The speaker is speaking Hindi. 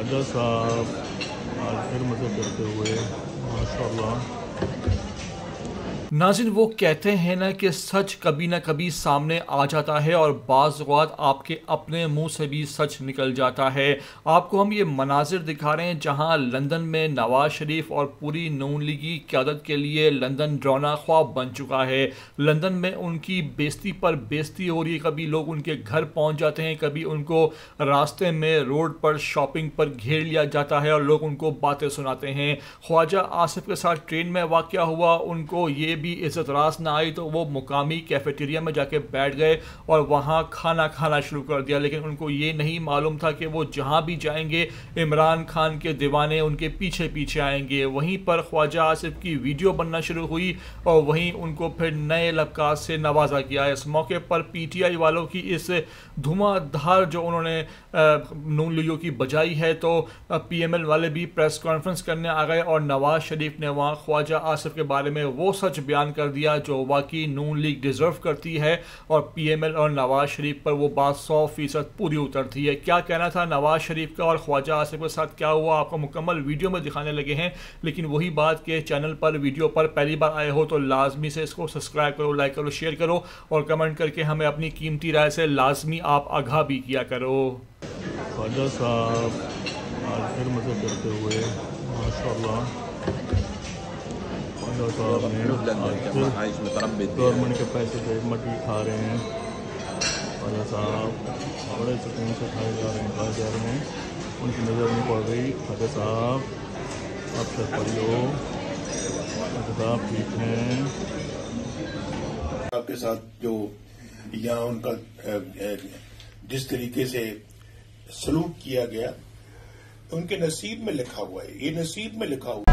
ख्वाजा साहब आज फिर मज़े करते हुए माशाअल्लाह। नाज़रीन, वो कहते हैं ना कि सच कभी ना कभी सामने आ जाता है और बाज़ औक़ात आपके अपने मुंह से भी सच निकल जाता है। आपको हम ये मनाजिर दिखा रहे हैं जहां लंदन में नवाज शरीफ और पूरी नून लीगी क़यादत के लिए लंदन डरावना ख्वाब बन चुका है। लंदन में उनकी बेइज्जती पर बेइज्जती हो रही है। कभी लोग उनके घर पहुंच जाते हैं, कभी उनको रास्ते में रोड पर शॉपिंग पर घेर लिया जाता है और लोग उनको बातें सुनाते हैं। ख्वाजा आसिफ के साथ ट्रेन में वाक़या हुआ, उनको ये भी इज्जत रास ना आई तो वो मुकामी कैफेटेरिया में जाके बैठ गए और वहाँ खाना खाना शुरू कर दिया। लेकिन उनको ये नहीं मालूम था कि वो जहाँ भी जाएंगे इमरान खान के दीवाने उनके पीछे पीछे आएंगे। वहीं पर ख्वाजा आसिफ की वीडियो बनना शुरू हुई और वहीं उनको फिर नए लफ्ज़ात से नवाजा किया। इस मौके पर पीटीआई वालों की इस धुआंधार जो उन्होंने नून लीगों की बजाई है तो पीएमएल वाले भी प्रेस कॉन्फ्रेंस करने आ गए और नवाज शरीफ ने वहाँ ख्वाजा आसिफ के बारे में वो सच बयान कर दिया जो वाकई नून लीग डिजर्व करती है और पीएमएल और नवाज शरीफ पर वो बात 100% पूरी उतरती है। क्या कहना था नवाज शरीफ का और ख्वाजा आसिफ के साथ क्या हुआ आपको मुकम्मल वीडियो में दिखाने लगे हैं। लेकिन वही बात के चैनल पर वीडियो पर पहली बार आए हो तो लाजमी से इसको सब्सक्राइब करो, लाइक करो, शेयर करो और कमेंट करके हमें अपनी कीमती राय से लाजमी आप आगाह भी किया करो। ख्वाजा साहब आज फिर मज़े करते हुए माशाअल्लाह। ख्वाजा साहब ने गवर्नमेंट के पैसे से मट्टी खा रहे हैं। ख्वाजा साहब बड़े सुकून से खाए जा रहे हैं, खाए जा रहे हैं, उनकी नज़र नहीं पड़ रही। ख्वाजा साहब आप सब पढ़ियो, ख्वाजा साहब ठीक हैं। आपके साथ जो यहाँ उनका जिस तरीके से सलूक किया गया उनके नसीब में लिखा हुआ है, ये नसीब में लिखा हुआ